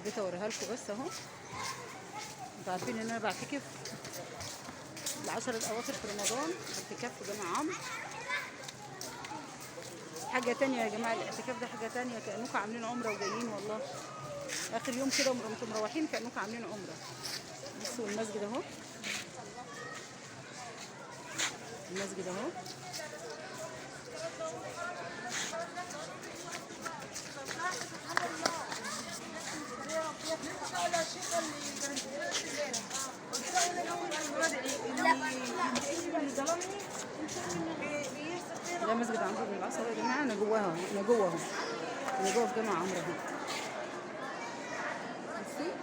حبيت اوريها لكم بس اهو. انتوا عارفين ان انا بعتكف العشر الاواخر في رمضان، اعتكاف في جامع عمرو. حاجه تانية يا جماعه، الاعتكاف ده حاجه تانية، كانكم عاملين عمره وجايين والله. اخر يوم كده وانتم مروحين كانكم عاملين عمره. بصوا المسجد اهو، المسجد اهو. ده مسجد عمرو بن العاص يا جماعه. انا جواها، انا جوه اهو، انا جوه في جامع عمرو اهو. بصوا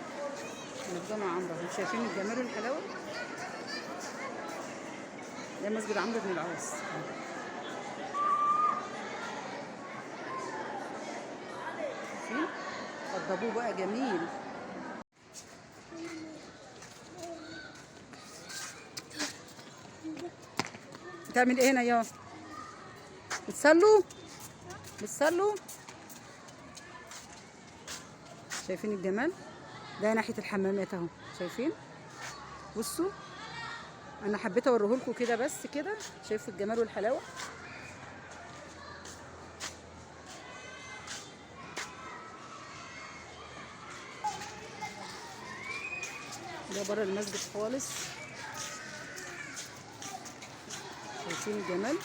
انا في جامع عمرو اهو، شايفين الجمال والحلاوه. ده مسجد عمرو بن العاص. شايفين وضبوه بقى جميل. بتعمل ايه هنا يا بتصلوا؟ بتصلوا؟ شايفين الجمال ده ناحيه الحمامات اهو، شايفين؟ بصوا انا حبيت اوريه لكم كده بس كده. شايفوا الجمال والحلاوه؟ ده بره المسجد خالص. شايفين الجمال؟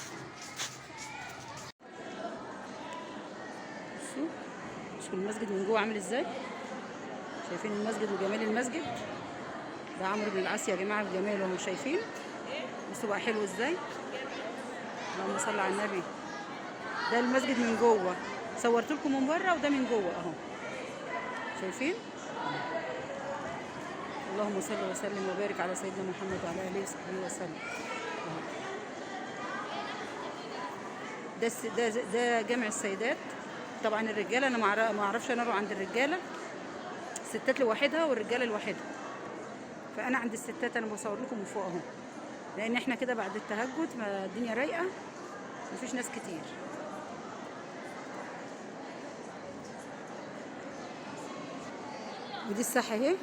بصوا شوفوا المسجد من جوه عامل ازاي. شايفين المسجد وجمال المسجد؟ ده عمرو بن العاص يا جماعه بجماله اهو، شايفين؟ بصوا بقى حلو ازاي. اللهم صل على النبي. ده المسجد من جوه، صورت لكم من بره وده من جوه اهو، شايفين؟ اللهم صل وسلم وبارك على سيدنا محمد وعلى اله وصحبه وسلم. ده جامع السيدات. طبعا الرجاله انا ما اعرفش انا اروح عند الرجاله، الستات لوحدها والرجاله لوحدها. فانا عند الستات انا بصور لكم من فوق اهو، لان احنا كده بعد التهجد ما الدنيا رايقه، مفيش ناس كتير. ودي الساحه اهي،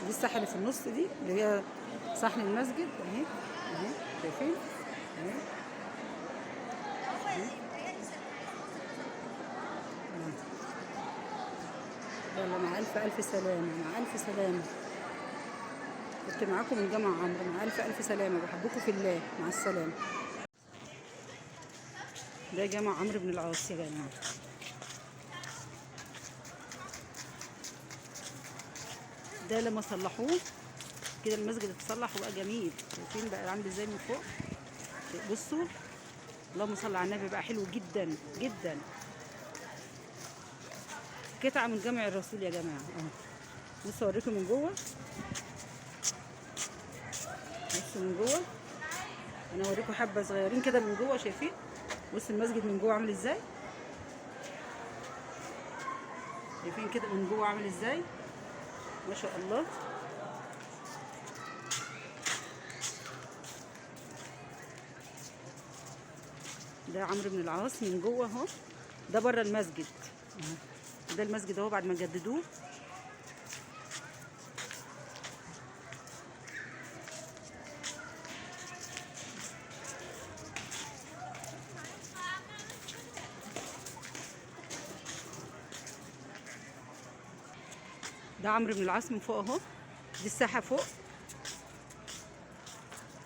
دي الساحه اللي في النص دي اللي هي صحن المسجد اهي اهي، شايفين؟ اهي يلا مع الف الف سلامه، مع الف سلامه. كنت معاكم من جامع عمرو، مع الف الف سلامه، بحبكم في الله، مع السلامه. ده جامع عمرو بن العاص يا جماعه. ده لما صلحوه كده المسجد اتصلح وبقى جميل. شايفين بقى عامل ازاي من فوق؟ بصوا اللهم صل على النبي، بقى حلو جدا جدا. قطعه من جامع الرسول يا جماعه اهو. بصوا اوريكم من جوه، بصوا من جوه، انا اوريكم حبه صغيرين كده من جوه. شايفين؟ بصوا المسجد من جوه عامل ازاي. شايفين كده من جوه عامل ازاي؟ ما شاء الله. ده عمرو بن العاص من جوه اهو. ده بره المسجد اهو. ده المسجد اهو بعد ما جددوه. ده عمرو بن العاص من فوق اهو. دي الساحه فوق،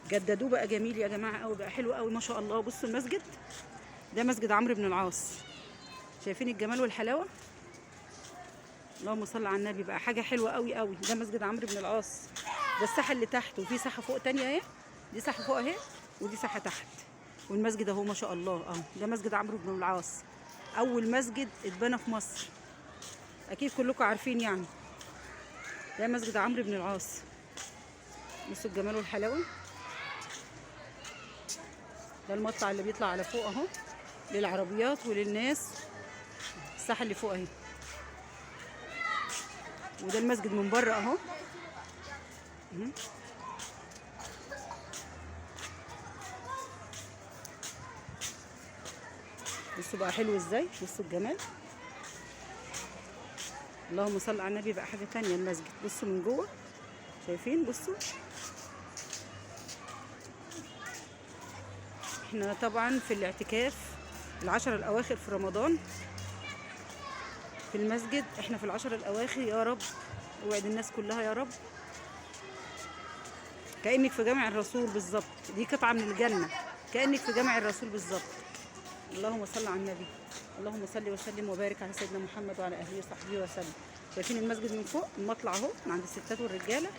جددوه بقى جميل يا جماعه قوي، بقى حلو قوي ما شاء الله. بصوا المسجد ده مسجد عمرو بن العاص. شايفين الجمال والحلاوه؟ اللهم صل على النبي، بقى حاجه حلوه قوي قوي. ده مسجد عمرو بن العاص. ده الساحه اللي تحت، وفي ساحه فوق تانية اهي. دي ساحه فوق اهي، ودي ساحه تحت. والمسجد اهو ما شاء الله اهو. ده مسجد عمرو بن العاص، اول مسجد اتبنى في مصر، اكيد كلكم عارفين يعني. ده مسجد عمرو بن العاص. بصوا الجمال والحلاوه. ده المطلع اللي بيطلع على فوق اهو، للعربيات وللناس. الساحه اللي فوق اهي. وده المسجد من بره اهو. بصوا بقى حلو ازاي، بصوا الجمال. اللهم صل على النبي. بقى حاجه تانية المسجد. بصوا من جوه، شايفين؟ بصوا احنا طبعا في الاعتكاف العشر الاواخر في رمضان في المسجد. احنا في العشر الاواخر. يا رب اوعد الناس كلها يا رب، كأنك في جامع الرسول بالظبط. دي قطعة من الجنة، كأنك في جامع الرسول بالظبط. اللهم صل على النبي. اللهم صل وسلم وبارك على سيدنا محمد وعلى اهله وصحبه وسلم. شايفين المسجد من فوق المطلع اهو من عند الستات والرجاله.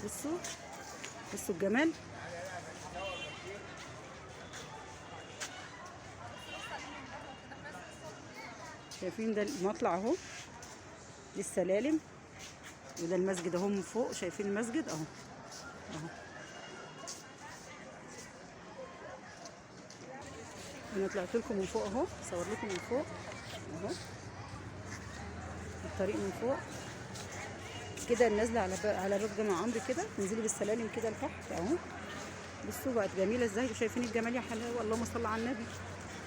بصوا بصوا الجمال. شايفين ده المطلع اهو، دي السلالم، وده المسجد اهو من فوق. شايفين المسجد اهو اهو. انا طلعت لكم من فوق اهو، صور لكم من فوق اهو الطريق من فوق كده. النازله على باب جامع عمرو كده، تنزلي بالسلالم كده لتحت اهو. بصوا بقت جميله ازاي، وشايفين الجمال يا حلاوه. اللهم صل على النبي.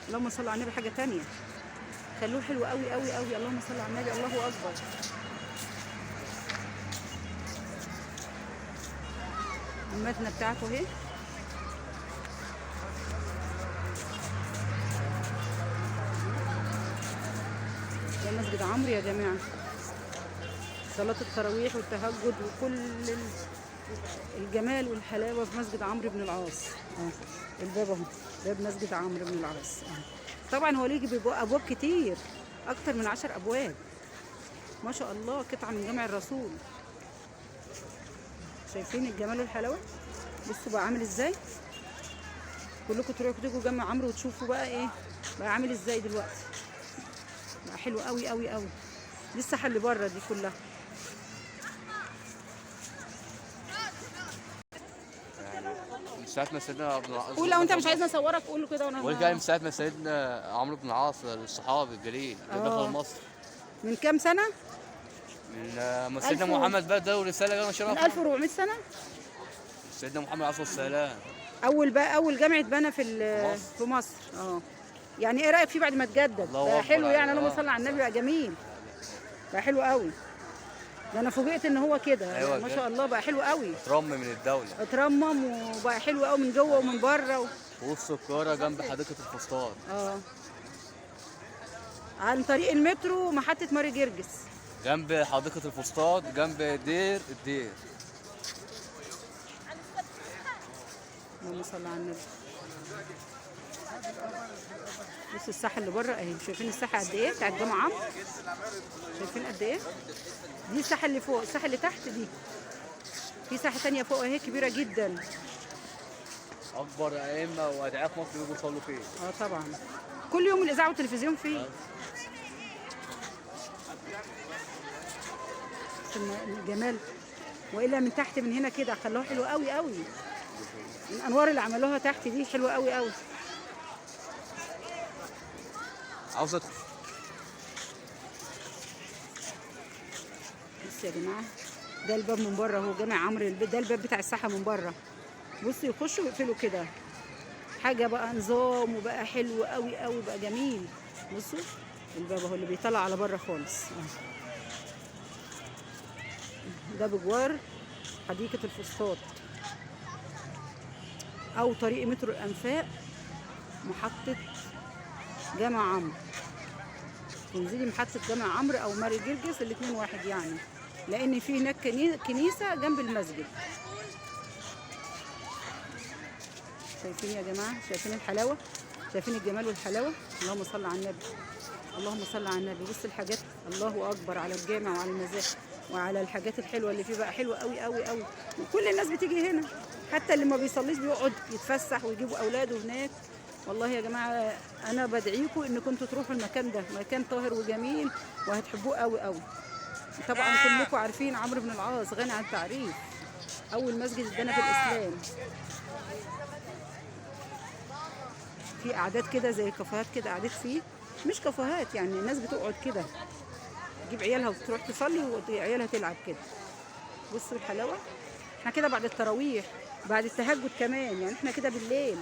اللهم صل على النبي. حاجه تانية، خلوه حلو قوي قوي قوي. اللهم صل على النبي. الله اكبر. المدنه بتاعته اهي. ده مسجد عمرو يا جماعه. صلاه التراويح والتهجد وكل الجمال والحلاوه في مسجد عمرو بن العاص اهو. الباب اهو، باب مسجد عمرو بن العاص اهو. طبعا هو ليه بيبقى ابواب كتير، اكتر من 10 ابواب ما شاء الله. قطعه من جامع الرسول. شايفين الجمال والحلاوه؟ بصوا بقى عامل ازاي. كلكم تروحوا تيجوا جامع عمرو وتشوفوا بقى ايه بقى عامل ازاي دلوقتي. بقى حلو قوي قوي قوي. دي الساحه اللي بره دي كلها. من ساعة ما سيدنا ابن العاص، قول لو انت مش عايزني اصورك قول له كده وانا بقول جاي من ساعة ما سيدنا عمرو بن العاص الصحابي الجليل اللي دخل مصر. من كام سنه؟ من ما سيدنا محمد بقى ده ورسالة جايه مشرفة. من 1400 سنه. سيدنا محمد عليه الصلاة والسلام. اول جامع اتبنى في مصر يعني ايه رايك فيه بعد ما اتجدد؟ بقى حلو يعني. اللهم صل على النبي. بقى جميل، بقى حلو قوي. ده انا فوجئت ان هو كده. أيوة ما شاء الله بقى حلو قوي. اترمم من الدولة، اترمم وبقى حلو قوي من جوه ومن بره وسط القاهرة جنب حديقة الفسطاط. عن طريق المترو محطة ماري جرجس، جنب حديقة الفسطاط، جنب الدير. اللهم صل على النبي. بصوا الساحة اللي بره اهي. شايفين الساحة قد ايه بتاعت جامع عمرو؟ شايفين قد ايه؟ دي الساحة اللي فوق. الساحة اللي تحت دي في ساحة تانية فوق اهي كبيرة جدا. أكبر أئمة وأدعياء في مصر بيجوا يصلوا فيه. طبعا كل يوم الإذاعة والتلفزيون فيه. الجمال. وإلا من تحت من هنا كده خلوها حلو قوي قوي. الأنوار اللي عملوها تحت دي حلوة قوي قوي. عاوز أدخل. بصوا يا جماعة، ده الباب من بره اهو. جامع عمرو ده الباب بتاع الساحة من بره. بصوا يخشوا ويقفلوا كده. حاجة بقى نظام وبقى حلو قوي قوي، بقى جميل. بصوا الباب اهو اللي بيطلع على بره خالص. ده بجوار حديقة الفسطاط أو طريق مترو الأنفاق، محطة جامع عمرو. تنزلي محطة جامع عمرو أو ماري جرجس، الاتنين واحد يعني، لأن في هناك كنيسة جنب المسجد. شايفين يا جماعة؟ شايفين الحلاوة؟ شايفين الجمال والحلاوة؟ اللهم صل على النبي. اللهم صل على النبي. بص الحاجات، الله أكبر على الجامع وعلى المزاج وعلى الحاجات الحلوة اللي فيه. بقى حلوة قوي قوي قوي. وكل الناس بتيجي هنا، حتى اللي ما بيصليش بيقعد يتفسح ويجيبوا أولاده هناك. والله يا جماعة أنا بدعيكم إنكم تروحوا المكان ده. مكان طاهر وجميل وهتحبوه قوي قوي. طبعا كلكم عارفين عمرو بن العاص غني عن التعريف. أول مسجد اتبنى في الإسلام. في قعدات كده زي كافيهات كده، قعدات فيه مش كافيهات يعني، الناس بتقعد كده تجيب عيالها وتروح تصلي وعيالها تلعب كده. بصوا الحلاوه. احنا كده بعد التراويح، بعد التهجد كمان يعني. احنا كده بالليل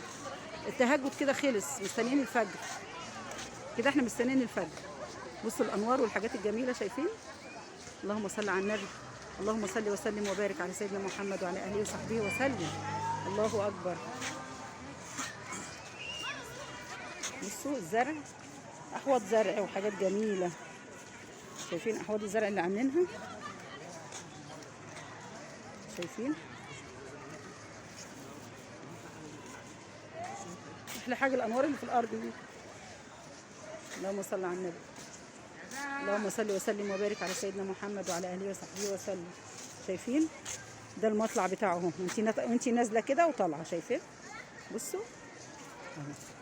التهجد كده خلص، مستنيين الفجر كده. احنا مستنيين الفجر. بصوا الانوار والحاجات الجميله، شايفين؟ اللهم صل على النبي. اللهم صل وسلم وبارك على سيدنا محمد وعلى اله وصحبه وسلم. الله اكبر. بصوا الزرع، احواض زرع وحاجات جميله. شايفين احواض الزرع اللي عاملينها؟ شايفين؟ احلى حاجه الانوار اللي في الارض دي. اللهم صل على النبي. اللهم صل وسلم وبارك على سيدنا محمد وعلى اله وصحبه وسلم. شايفين؟ ده المطلع بتاعهم، وانتي نازله كده وطالعه، شايفين؟ بصوا اهو.